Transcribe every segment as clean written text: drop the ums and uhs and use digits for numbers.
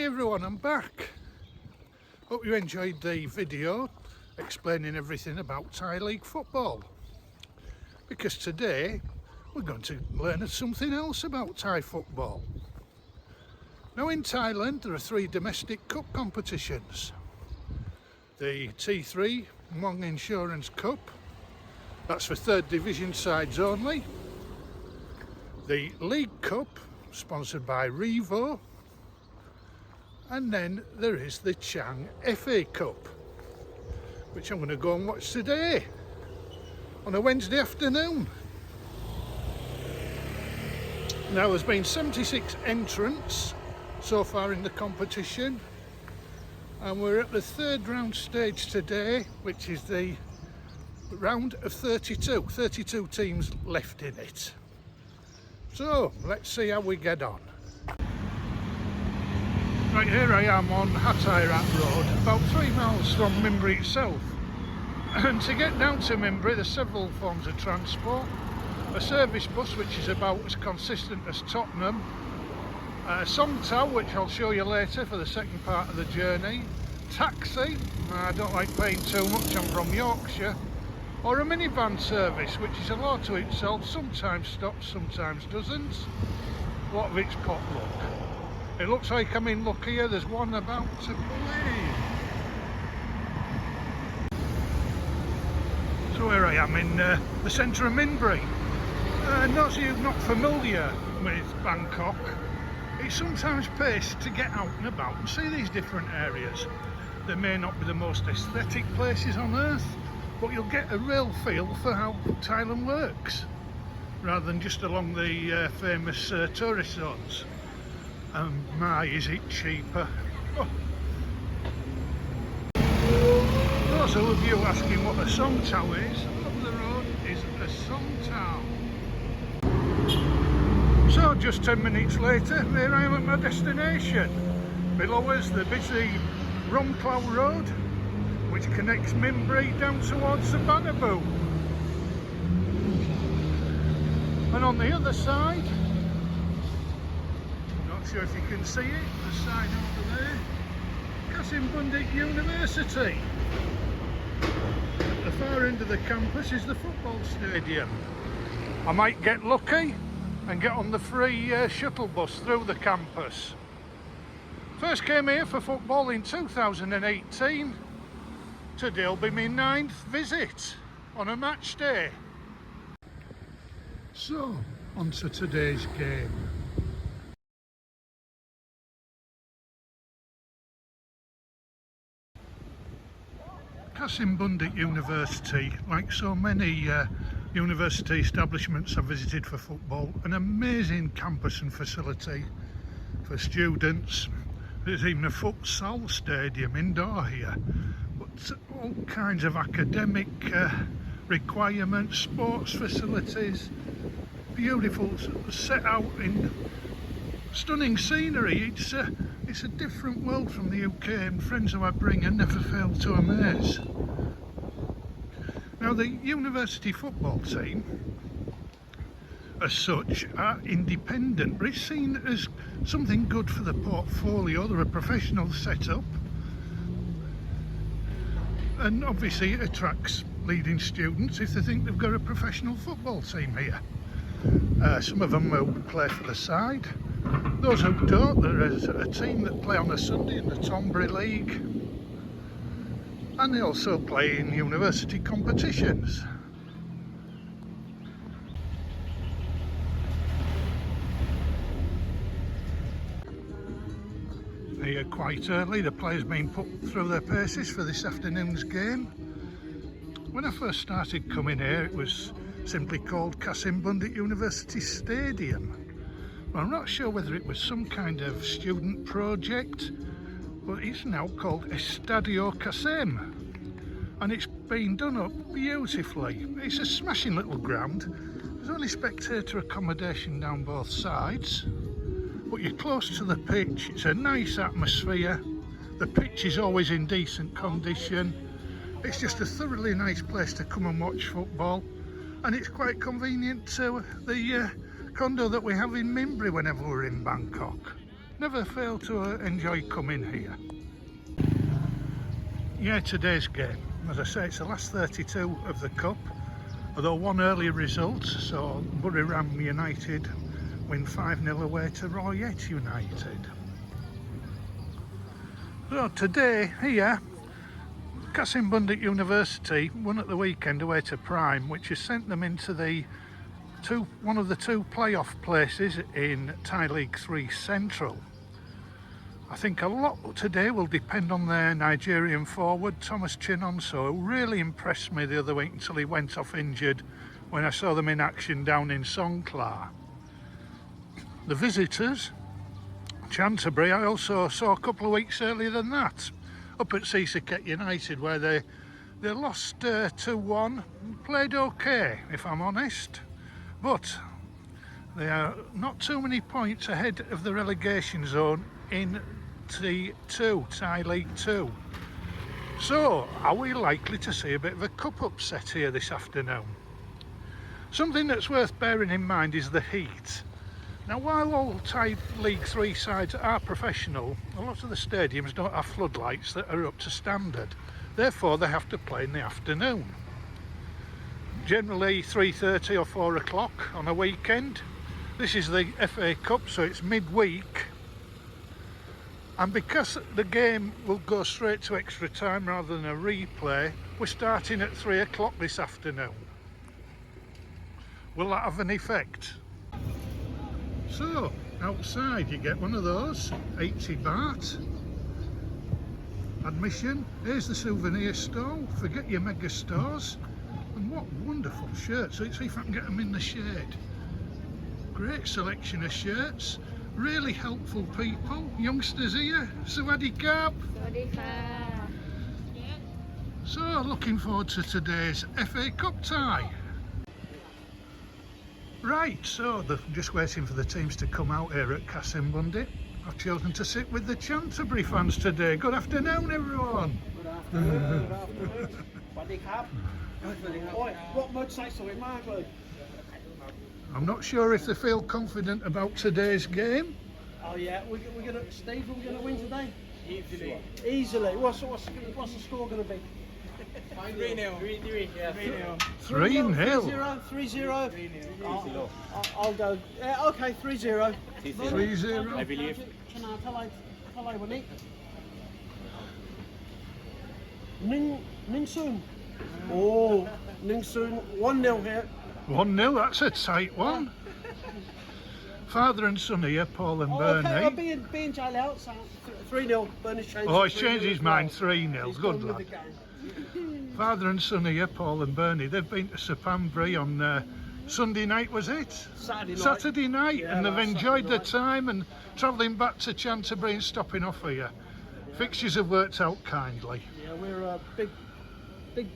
Hi everyone, I'm back. Hope you enjoyed the video explaining everything about Thai League football, because today we're going to learn something else about Thai football. Now in Thailand there are 3 domestic cup competitions. The T3 Muang Insurance Cup, that's for 3rd division sides only. The League Cup, sponsored by Revo. And then there is the Chang FA Cup, which I'm going to go and watch today on a Wednesday afternoon. Now there's been 76 entrants so far in the competition, and we're at the 3rd round stage today, which is the round of 32 teams left in it. So let's see how we get on. Right, here I am on Hatay Rat Road, about 3 miles from Minbri itself. And to get down to Minbri there's several forms of transport. A service bus, which is about as consistent as Tottenham. A Songtao, which I'll show you later for the second part of the journey. Taxi, I don't like paying too much, I'm from Yorkshire. Or a minivan service, which is a law to itself, sometimes stops, sometimes doesn't. A lot of it's potluck. It looks like I'm in luck here, there's one about to play. So here I am in the centre of Minbri. Those of you not familiar with Bangkok, it sometimes pays to get out and about and see these different areas. They may not be the most aesthetic places on earth, but you'll get a real feel for how Thailand works, rather than just along the famous tourist zones. And my, is it cheaper. Oh. Those of you asking what a Songtao is, up the road is a Songtao. So just 10 minutes later, here I am at my destination. Below us the busy Rong Klau Road, which connects Minbri down towards Suvarnabhumi. And on the other side, not sure if you can see it, the sign over there, Kasim Bundit University. At the far end of the campus is the football stadium. I might get lucky and get on the free shuttle bus through the campus. First came here for football in 2018. Today will be my 9th visit on a match day. So, on to today's game. Kasim Bundit University, like so many university establishments I've visited for football, an amazing campus and facility for students. There's even a futsal stadium indoor here, but all kinds of academic requirements, sports facilities, beautiful set out in stunning scenery. It's a different world from the UK, and friends who I bring and never fail to amaze. Now the university football team as such are independent, but it's seen as something good for the portfolio. They're a professional setup, and obviously it attracts leading students if they think they've got a professional football team here. Some of them will play for the side. Those who don't, there is a team that play on a Sunday in the Thonburi League, and they also play in university competitions. Here quite early, the players being put through their paces for this afternoon's game. When I first started coming here, it was simply called Kasim Bundit University Stadium. I'm not sure whether it was some kind of student project, but it's now called Estadio Kasim, and it's been done up beautifully. It's a smashing little ground. There's only spectator accommodation down both sides, but you're close to the pitch. It's a nice atmosphere. The pitch is always in decent condition. It's just a thoroughly nice place to come and watch football, and it's quite convenient to the condo that we have in Minbri whenever we're in Bangkok. never fail to enjoy coming here. Yeah, today's game, as I say, it's the last 32 of the Cup, although one early result, so Buriram United win 5-0 away to Royet United. So today here, Qasim Bundit University won at the weekend away to Prime, which has sent them into one of the two playoff places in Thai League 3 Central. I think a lot today will depend on their Nigerian forward, Thomas Chinonso, who really impressed me the other week until he went off injured when I saw them in action down in Songkhla. The visitors, Chantaburi, I also saw a couple of weeks earlier than that, up at Sisaket United, where they lost 2-1, played okay if I'm honest, but they are not too many points ahead of the relegation zone in T2, Thai League 2. So, are we likely to see a bit of a cup upset here this afternoon? Something that's worth bearing in mind is the heat. Now, while all Thai League 3 sides are professional, a lot of the stadiums don't have floodlights that are up to standard. Therefore, they have to play in the afternoon. Generally 3:30 or 4 o'clock on a weekend. This is the FA Cup, so it's midweek. And because the game will go straight to extra time rather than a replay, we're starting at 3 o'clock this afternoon. Will that have an effect? So, outside you get one of those, 80 baht. Admission, here's the souvenir stall, forget your mega stores. And what wonderful shirts, let's see if I can get them in the shade. Great selection of shirts. Really helpful people, youngsters here. Sawadee Krap. Sawadee Krap. So, looking forward to today's FA Cup tie. Right, so they're just waiting for the teams to come out here at Qasim Bundit. I've chosen to sit with the Chantaburi fans today. Good afternoon, everyone. Good afternoon. Good afternoon. Sawadee Krap. Oi, what mode say so mad? I'm not sure if they feel confident about today's game. Oh yeah, we're gonna, Steve, are we gonna win today? Easily. Easily. What's the score gonna be? 3-0. 3-3. Yeah. 3-0. 3-0. 3-0. I'll go. Okay, 3-0. 3-0. I believe. Hello, Winnie. Ning Soon. Oh, Ning Soon. 1-0 here. 1-0, that's a tight one. Father and son here, Paul and Bernie. Okay, I'll be in jail out, so 3-0. Bernie's changed. Oh, he's changed his mind, 3-0. He's Good gone with lad. the game. Father and son here, Paul and Bernie, they've been to Sapambri on Sunday night, was it? Saturday night. Yeah, and they've enjoyed their night. time and travelling back to Chantaburi and stopping off here. Fixtures have worked out kindly. Yeah, we're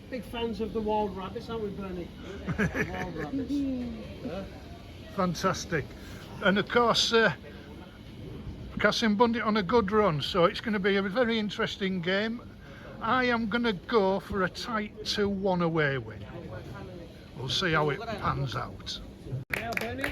big fans of the wild rabbits, aren't we, Bernie? Wild rabbits. Fantastic. And of course, Qasim Bundit on a good run, so it's going to be a very interesting game. I am going to go for a tight 2-1 away win. We'll see how it pans out. Yeah, Bernie.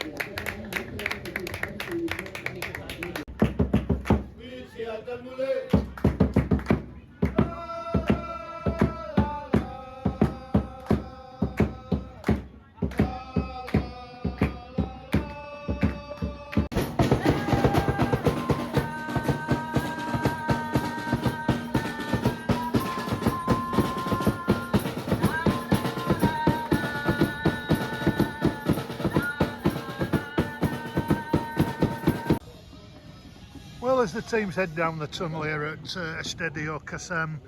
Well, as the teams head down the tunnel here at Estadio Qasim,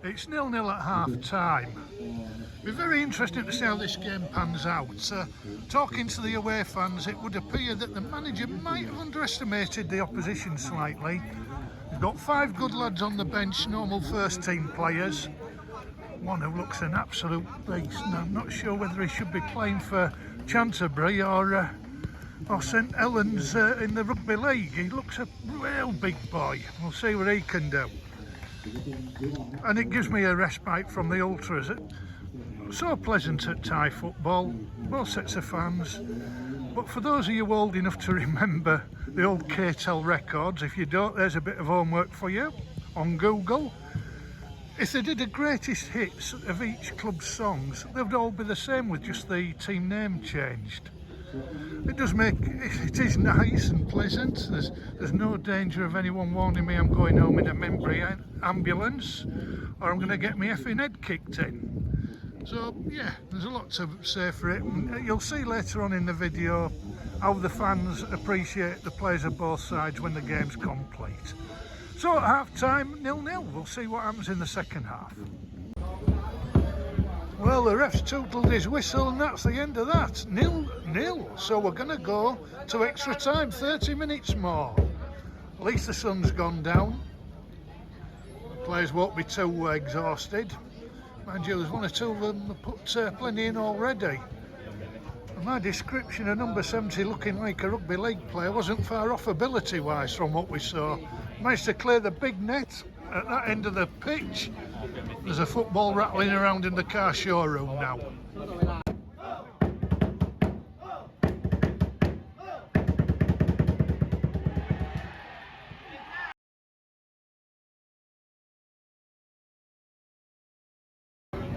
it's 0-0 at half time. It'll be very interesting to see how this game pans out. Talking to the away fans, it would appear that the manager might have underestimated the opposition slightly. We've got 5 good lads on the bench, normal first team players. One who looks an absolute beast. Now, I'm not sure whether he should be playing for Chantaburi or St Helens in the rugby league. He looks a real big boy. We'll see what he can do. And it gives me a respite from the ultras. So pleasant at Thai football, both sets of fans. But for those of you old enough to remember the old KTEL records, if you don't, there's a bit of homework for you on Google. If they did a greatest hits of each club's songs, they would all be the same with just the team name changed. It does make, it is nice and pleasant. There's no danger of anyone warning me I'm going home in a Membry ambulance or I'm going to get my effing head kicked in. So yeah, there's a lot to say for it. And you'll see later on in the video how the fans appreciate the players of both sides when the game's complete. So at half time, 0-0. We'll see what happens in the second half. Well, the ref's tootled his whistle and that's the end of that. 0-0. So we're going to go to extra time, 30 minutes more. At least the sun's gone down. The players won't be too exhausted. Mind you, there's one or two of them that put plenty in already. And my description of number 70 looking like a rugby league player wasn't far off ability-wise from what we saw. Managed to clear the big net at that end of the pitch. There's a football rattling around in the car showroom now.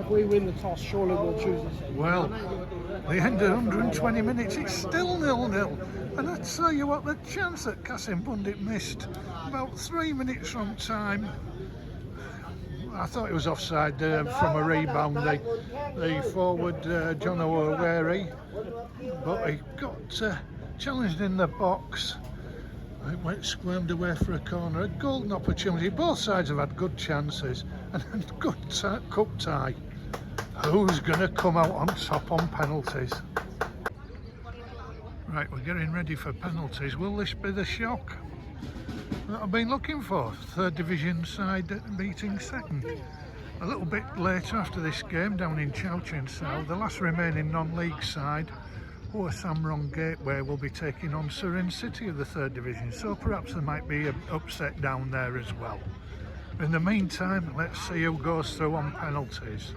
If we win the toss, surely we'll choose this. Well, the end of 120 minutes, it's still 0-0. And I tell you what, the chance that Kasim Bundit missed about 3 minutes from time, I thought it was offside from a rebound. The forward, John O'Leary, but he got challenged in the box. It went squirmed away for a corner. A golden opportunity. Both sides have had good chances and a good cup tie. Who's going to come out on top on penalties? Right, we're getting ready for penalties. Will this be the shock that I've been looking for? Third division side beating second. A little bit later after this game down in Chowchinsao, the last remaining non-league side, Hua Samrong Gateway, will be taking on Surin City of the third division, so perhaps there might be an upset down there as well. In the meantime, let's see who goes through on penalties.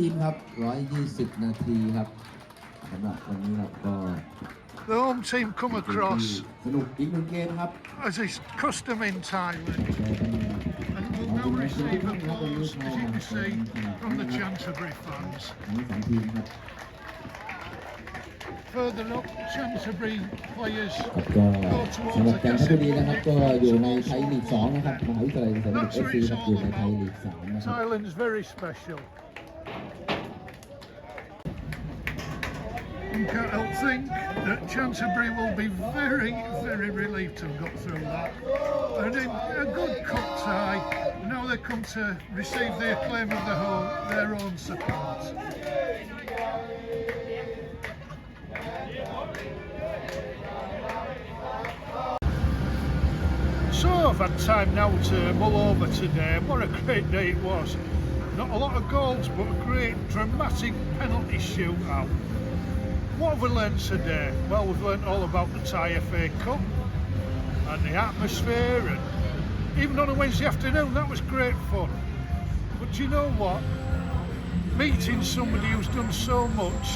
ทีมครับ120 นาทีครับสำหรับวันนี้ครับก็ The home team come across สนุกอีกหนึ่งเกมครับ as is custom in Thailand and will now receive applause, as you can see, from the Chancebury fans. ทั้งสองทีมครับ Further up, Chancebury players ก็ go สำหรับ towards การ the ทัพบุรี Kasim นะครับก็อยู่ในไทยลีก 2 นะครับมหาวิทยาลัยเกษตรศาสตร์ FC ครับอยู่ในไทยลีก 3 นะครับ Thailand's very special. and can't help think that Chancebury will be very, very relieved to have got through that. And in a good cup tie, now they come to receive the acclaim of their own support. So I've had time now to mull over today. What a great day it was. Not a lot of goals, but a great dramatic penalty shootout. What have we learnt today? Well, we've learnt all about the Thai FA Cup and the atmosphere, and even on a Wednesday afternoon, that was great fun. But do you know what? Meeting somebody who's done so much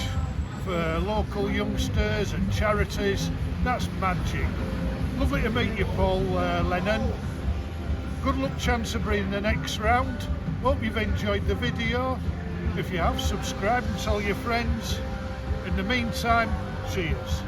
for local youngsters and charities, that's magic. Lovely to meet you, Paul Lennon. Good luck, Chancebury, in the next round. Hope you've enjoyed the video. If you have, subscribe and tell your friends. In the meantime, cheers.